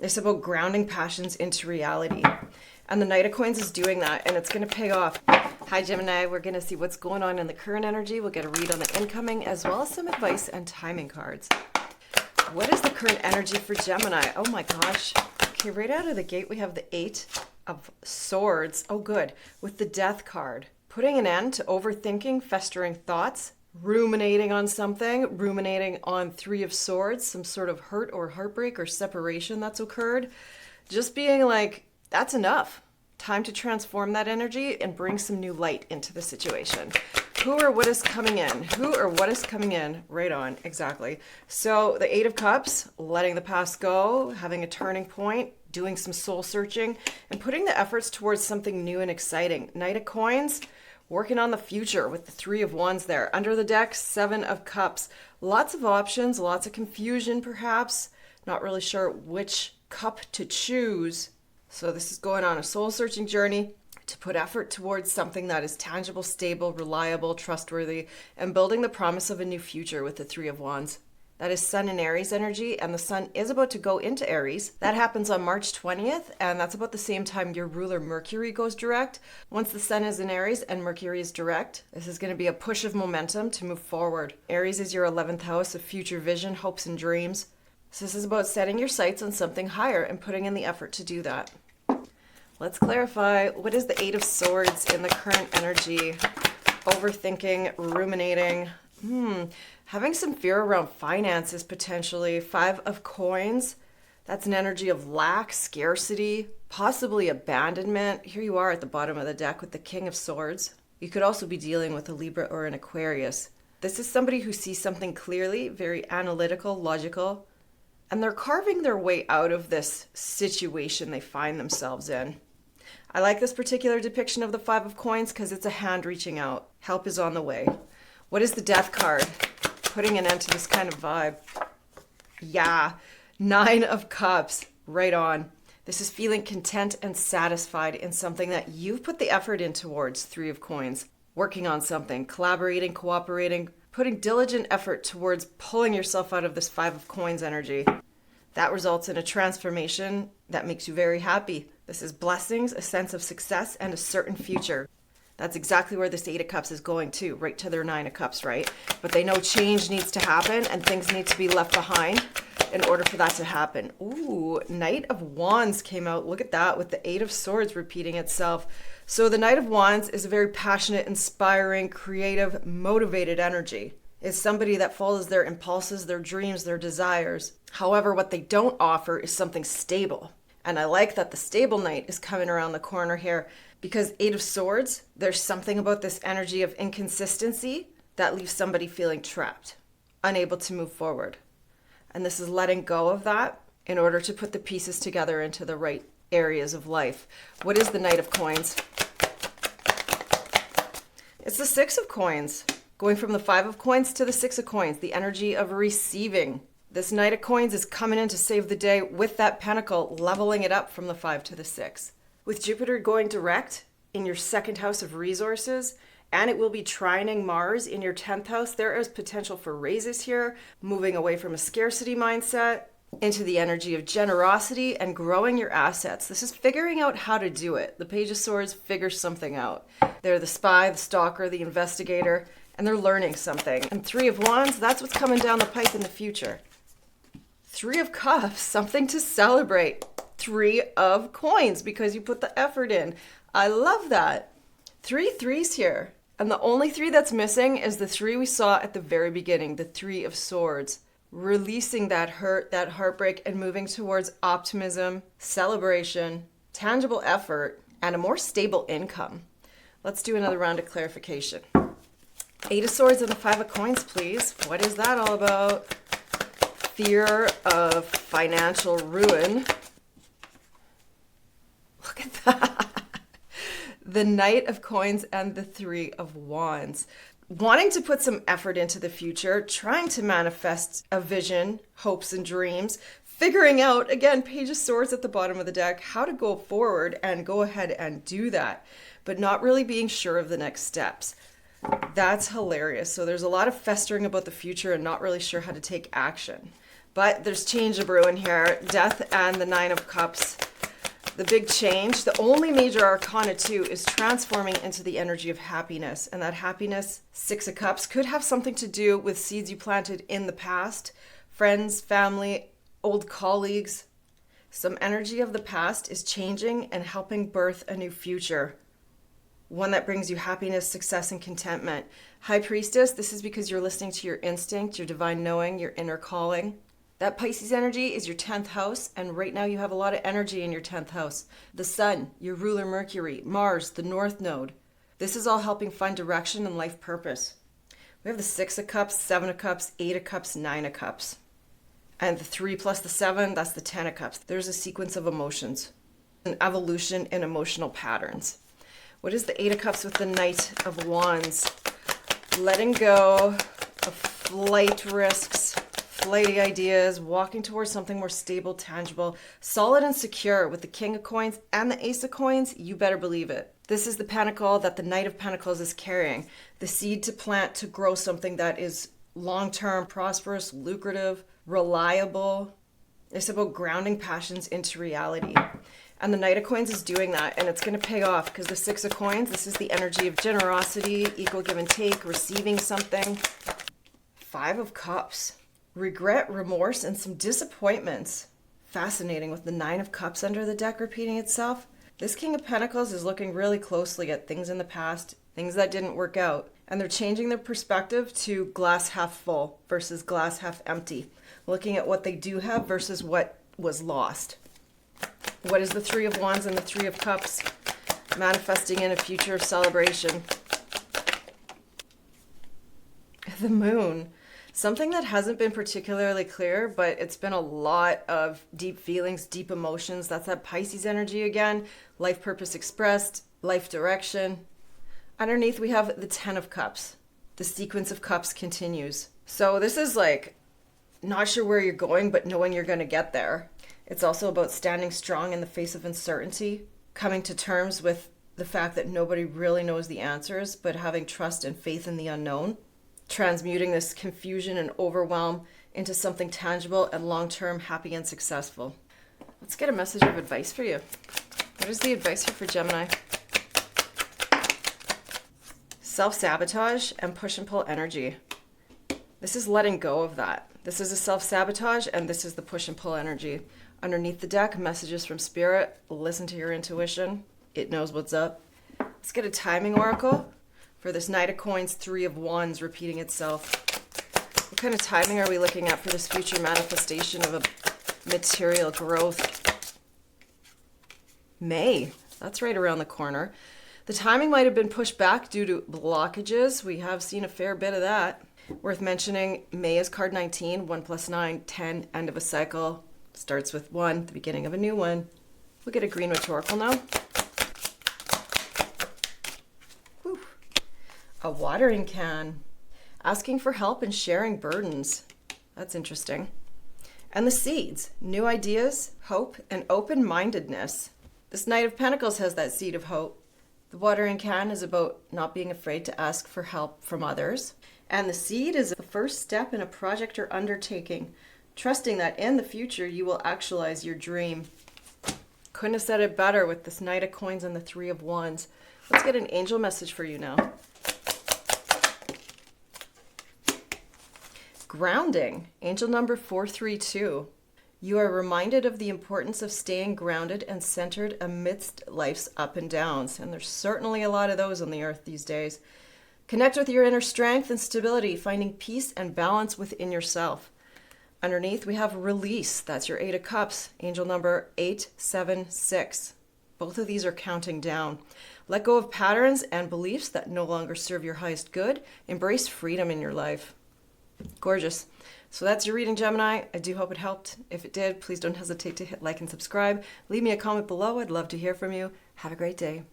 It's about grounding passions into reality. And the Knight of Coins is doing that, and it's going to pay off. Hi, Gemini. We're going to see what's going on in the current energy. We'll get a read on the incoming, as well as some advice and timing cards. What is the current energy for Gemini? Oh my gosh. Okay, right out of the gate, we have the 8 of Swords. Oh, good. With the Death card. Putting an end to overthinking, festering thoughts, ruminating on something, ruminating on 3 of Swords, some sort of hurt or heartbreak or separation that's occurred. Just being like, that's enough. Time to transform that energy and bring some new light into the situation. Who or what is coming in? Who or what is coming in? Right on, exactly. So the 8 of Cups, letting the past go, having a turning point, doing some soul searching, and putting the efforts towards something new and exciting. Knight of Coins, working on the future with the 3 of Wands there. Under the deck, 7 of Cups. Lots of options, lots of confusion perhaps. Not really sure which cup to choose. So this is going on a soul-searching journey to put effort towards something that is tangible, stable, reliable, trustworthy, and building the promise of a new future with the 3 of Wands. That is Sun and Aries energy, and the Sun is about to go into Aries. That happens on March 20th, and that's about the same time your ruler Mercury goes direct. Once the Sun is in Aries and Mercury is direct, this is going to be a push of momentum to move forward. Aries is your 11th house of future vision, hopes, and dreams. So this is about setting your sights on something higher and putting in the effort to do that. Let's clarify, what is the 8 of Swords in the current energy? Overthinking, ruminating, having some fear around finances potentially. 5 of Coins, that's an energy of lack, scarcity, possibly abandonment. Here you are at the bottom of the deck with the King of Swords. You could also be dealing with a Libra or an Aquarius. This is somebody who sees something clearly, very analytical, logical, and they're carving their way out of this situation they find themselves in. I like this particular depiction of the 5 of Coins because it's a hand reaching out. Help is on the way. What is the Death card? Putting an end to this kind of vibe. Yeah, 9 of Cups, right on. This is feeling content and satisfied in something that you've put the effort in towards. 3 of Coins, working on something, collaborating, cooperating, putting diligent effort towards pulling yourself out of this 5 of Coins energy. That results in a transformation that makes you very happy. This is blessings, a sense of success, and a certain future. That's exactly where this 8 of Cups is going to, right to their 9 of Cups, right? But they know change needs to happen and things need to be left behind in order for that to happen. Ooh, Knight of Wands came out. Look at that with the 8 of Swords repeating itself. So the Knight of Wands is a very passionate, inspiring, creative, motivated energy. Is somebody that follows their impulses, their dreams, their desires. However, what they don't offer is something stable. And I like that the stable Knight is coming around the corner here because 8 of Swords, there's something about this energy of inconsistency that leaves somebody feeling trapped, unable to move forward. And this is letting go of that in order to put the pieces together into the right areas of life. What is the Knight of Coins? It's the 6 of Coins. Going from the 5 of Coins to the 6 of Coins, the energy of receiving. This Knight of Coins is coming in to save the day with that pentacle, leveling it up from the 5 to the 6. With Jupiter going direct in your 2nd house of resources, and it will be trining Mars in your 10th house, there is potential for raises here, moving away from a scarcity mindset into the energy of generosity and growing your assets. This is figuring out how to do it. The Page of Swords figures something out. They're the spy, the stalker, the investigator, and they're learning something. And 3 of Wands, that's what's coming down the pipe in the future. 3 of Cups, something to celebrate. 3 of Coins, because you put the effort in. I love that. 3 threes here. And the only 3 that's missing is the 3 we saw at the very beginning, the 3 of Swords. Releasing that hurt, that heartbreak, and moving towards optimism, celebration, tangible effort, and a more stable income. Let's do another round of clarification. 8 of Swords and the 5 of Coins, please. What is that all about? Fear of financial ruin. Look at that. The Knight of Coins and the 3 of Wands. Wanting to put some effort into the future, trying to manifest a vision, hopes and dreams, figuring out, again, Page of Swords at the bottom of the deck, how to go forward and go ahead and do that, but not really being sure of the next steps. That's hilarious. So there's a lot of festering about the future and not really sure how to take action. But there's change a brewing here. Death and the Nine of Cups. The big change, the only major arcana too, is transforming into the energy of happiness. And that happiness, Six of Cups, could have something to do with seeds you planted in the past. Friends, family, old colleagues. Some energy of the past is changing and helping birth a new future. One that brings you happiness, success, and contentment. High Priestess, this is because you're listening to your instinct, your divine knowing, your inner calling. That Pisces energy is your 10th house, and right now you have a lot of energy in your 10th house. The Sun, your ruler Mercury, Mars, the North Node. This is all helping find direction and life purpose. We have the 6 of Cups, 7 of Cups, 8 of Cups, 9 of Cups. And the 3 plus the 7, that's the 10 of Cups. There's a sequence of emotions, an evolution in emotional patterns. What is the 8 of Cups with the Knight of Wands? Letting go of flight risks, flighty ideas, walking towards something more stable, tangible, solid and secure. With the King of Coins and the Ace of Coins, you better believe it. This is the pentacle that the Knight of Pentacles is carrying. The seed to plant to grow something that is long-term, prosperous, lucrative, reliable. It's about grounding passions into reality. And the Knight of Coins is doing that, and it's going to pay off because the 6 of Coins, this is the energy of generosity, equal give and take, receiving something. 5 of Cups, regret, remorse, and some disappointments. Fascinating with the 9 of Cups under the deck repeating itself. This King of Pentacles is looking really closely at things in the past, things that didn't work out, and they're changing their perspective to glass half full versus glass half empty, looking at what they do have versus what was lost. What is the 3 of Wands and the 3 of Cups? Manifesting in a future of celebration. The Moon. Something that hasn't been particularly clear, but it's been a lot of deep feelings, deep emotions. That's that Pisces energy again. Life purpose expressed, life direction. Underneath we have the 10 of Cups. The sequence of cups continues. So this is like, not sure where you're going, but knowing you're going to get there. It's also about standing strong in the face of uncertainty, coming to terms with the fact that nobody really knows the answers, but having trust and faith in the unknown, transmuting this confusion and overwhelm into something tangible and long-term, happy and successful. Let's get a message of advice for you. What is the advice here for Gemini? Self-sabotage and push and pull energy. This is letting go of that. This is a self-sabotage and this is the push and pull energy. Underneath the deck, messages from Spirit. Listen to your intuition. It knows what's up. Let's get a timing oracle for this Knight of Coins, 3 of Wands repeating itself. What kind of timing are we looking at for this future manifestation of a material growth? May. That's right around the corner. The timing might have been pushed back due to blockages. We have seen a fair bit of that. Worth mentioning, May is card 19, 1 plus 9, 10, end of a cycle. Starts with 1, the beginning of a new one. We'll get a green rhetorical now. Whew. A watering can. Asking for help and sharing burdens. That's interesting. And the seeds. New ideas, hope, and open-mindedness. This Knight of Pentacles has that seed of hope. The watering can is about not being afraid to ask for help from others. And the seed is the first step in a project or undertaking, trusting that in the future you will actualize your dream. Couldn't have said it better with this Knight of Coins and the 3 of Wands. Let's get an angel message for you now. Grounding, angel number 432. You are reminded of the importance of staying grounded and centered amidst life's up and downs. And there's certainly a lot of those on the earth these days. Connect with your inner strength and stability, finding peace and balance within yourself. Underneath, we have release. That's your 8 of Cups, angel number 876. Both of these are counting down. Let go of patterns and beliefs that no longer serve your highest good. Embrace freedom in your life. Gorgeous. So that's your reading, Gemini. I do hope it helped. If it did, please don't hesitate to hit like and subscribe. Leave me a comment below. I'd love to hear from you. Have a great day.